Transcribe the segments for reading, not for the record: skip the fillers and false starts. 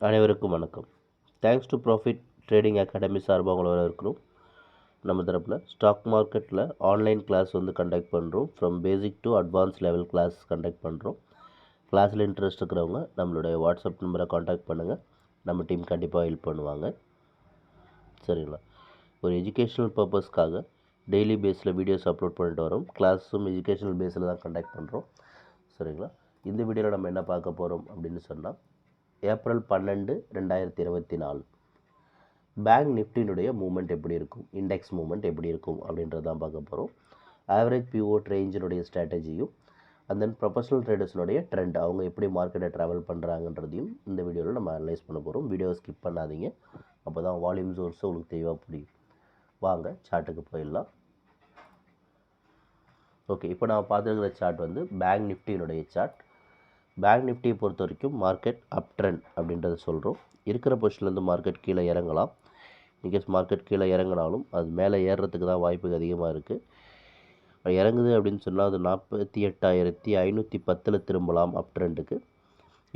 அனைவருக்கும் வணக்கம். Thanks to profit trading academy சார்பாக உங்களை வரவேற்கிறோம். நம்ம தரப்பில் ஸ்டாக் மார்க்கெட்டில் ஆன்லைன் கிளாஸ் வந்து கண்டக்ட் பண்ணுறோம். From basic to advance level class conduct பண்ணுறோம். கிளாஸில் இன்ட்ரெஸ்ட் இருக்கிறவங்க நம்மளுடைய வாட்ஸ்அப் நம்பரை காண்டாக்ட் பண்ணுங்கள். நம்ம டீம் கண்டிப்பாக ஹெல்ப் பண்ணுவாங்க. சரிங்களா? ஒரு எஜுகேஷ்னல் பர்பஸ்க்காக டெய்லி பேஸில் வீடியோஸ் அப்லோட் பண்ணிட்டு வரோம். கிளாஸும் எஜுகேஷ்னல் பேஸில் தான் கண்டக்ட் பண்ணுறோம். சரிங்களா? இந்த வீடியோவில் நம்ம என்ன பார்க்க போகிறோம் அப்படின்னு சொன்னால், ஏப்ரல் 12, 2024 பேங்க் நிஃப்டினுடைய மூவ்மெண்ட் எப்படி இருக்கும், இண்டெக்ஸ் மூவ்மெண்ட் எப்படி இருக்கும் அப்படின்றது தான் பார்க்க போகிறோம். ஆவரேஜ் பிஓட் ரேஞ்சினுடைய ஸ்ட்ராட்டஜியும் அண்ட் தென் ப்ரொஃபஷனல் ட்ரேடர்ஸினுடைய ட்ரெண்ட், அவங்க எப்படி மார்க்கெட்டை ட்ராவல் பண்ணுறாங்கன்றதையும் இந்த வீடியோவில் நம்ம அனலைஸ் பண்ண போகிறோம். வீடியோவை ஸ்கிப் பண்ணாதீங்க, அப்போ தான் வால்யூம் சோர்ஸும் உங்களுக்கு தெளிவாக புரியும். வாங்க சார்ட்டுக்கு போயிடலாம். ஓகே, இப்போ நான் பார்த்துருக்கிற சார்ட் வந்து பேங்க் நிஃப்டியினுடைய சார்ட். பேங்க் நிஃப்டியை பொறுத்த வரைக்கும் மார்க்கெட் அப் ட்ரெண்ட் அப்படின்றத சொல்கிறோம். இருக்கிற பொசிஷன்லேருந்து மார்க்கெட் கீழே இறங்கலாம். இன்கேஸ் மார்க்கெட் கீழே இறங்கினாலும் அது மேலே ஏறுறதுக்கு தான் வாய்ப்பு அதிகமாக இருக்குது. இறங்குது அப்படின்னு சொன்னால் அது 48,510 திரும்பலாம் அப் ட்ரெண்டுக்கு.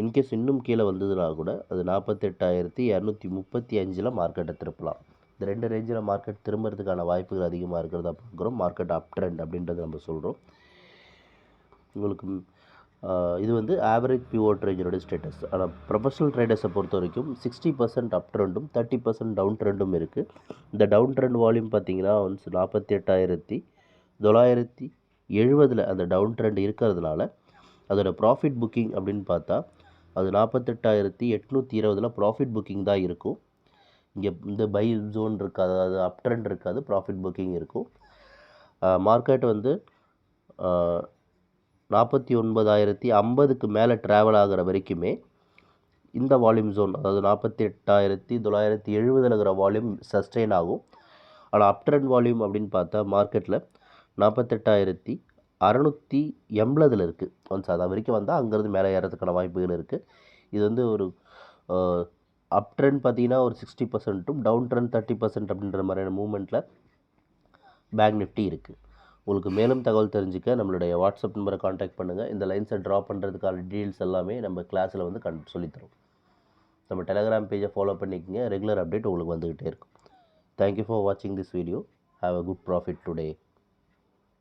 இன்கேஸ் இன்னும் கீழே வந்ததுனா கூட அது 48,235 மார்க்கெட்டை திருப்பலாம். இந்த ரெண்டு ரேஞ்சில் மார்க்கெட் திரும்புறதுக்கான வாய்ப்புகள் அதிகமாக இருக்கிறதா பார்க்குறோம். மார்க்கெட் அப் ட்ரெண்ட் அப்படின்றது நம்ம சொல்கிறோம். உங்களுக்கு இது வந்து ஆவரேஜ் பிஓட் ரேஞ்சோட ஸ்டேட்டஸ். ஆனால் ப்ரொஃபஷனல் ட்ரேடர்ஸை பொறுத்த வரைக்கும் 60% அப் ட்ரெண்டும் 30% டவுன் ட்ரெண்டும் இருக்குது. இந்த டவுன் ட்ரெண்ட் வால்யூம் பார்த்தீங்கன்னா 48,970 அந்த டவுன் ட்ரெண்ட் இருக்கிறதுனால அதோட ப்ராஃபிட் புக்கிங் அப்படின்னு பார்த்தா அது 48,820 ப்ராஃபிட் புக்கிங் தான் இருக்கும். இங்கே இந்த பை ஜோன் இருக்காது, அதாவது அப் ட்ரெண்ட் இருக்காது, ப்ராஃபிட் புக்கிங் இருக்கும். மார்க்கெட் வந்து 49,050க்கு மேலே ட்ராவல் ஆகிற வரைக்குமே இந்த வால்யூம் ஜோன், அதாவது 48,970 இருக்கிற வால்யூம் சஸ்டெயின் ஆகும். ஆனால் அப் ட்ரெண்ட் வால்யூம் அப்படின்னு பார்த்தா மார்க்கெட்டில் 48,680 இருக்குது. ஒன்ஸ் அது வரைக்கும் வந்தால் அங்கேருந்து மேலே ஏறதுக்கான வாய்ப்புகள் இருக்குது. இது வந்து ஒரு அப் ட்ரெண்ட் பார்த்தீங்கன்னா ஒரு 60%, டவுன் ட்ரெண்ட் 30% அப்படின்ற மாதிரியான மூவ்மெண்ட்டில் பேங்க் நிஃப்டி இருக்குது. உங்களுக்கு மேலும் தகவல் தெரிஞ்சுக்க நம்மளுடைய வாட்ஸ்அப் நம்பரை காண்டாக்ட் பண்ணுங்கள். இந்த லைன்ஸை ட்ரா பண்ணுறதுக்கான டீட்டெயில்ஸ் எல்லாமே நம்ம கிளாஸில் வந்து சொல்லித்தரோம். நம்ம டெலகிராம் பேஜை ஃபாலோ பண்ணிக்கோங்க. ரெகுலர் அப்டேட் உங்களுக்கு வந்துக்கிட்டே இருக்கும். தேங்க்யூ ஃபார் வாட்சிங் this video. Have a good profit today.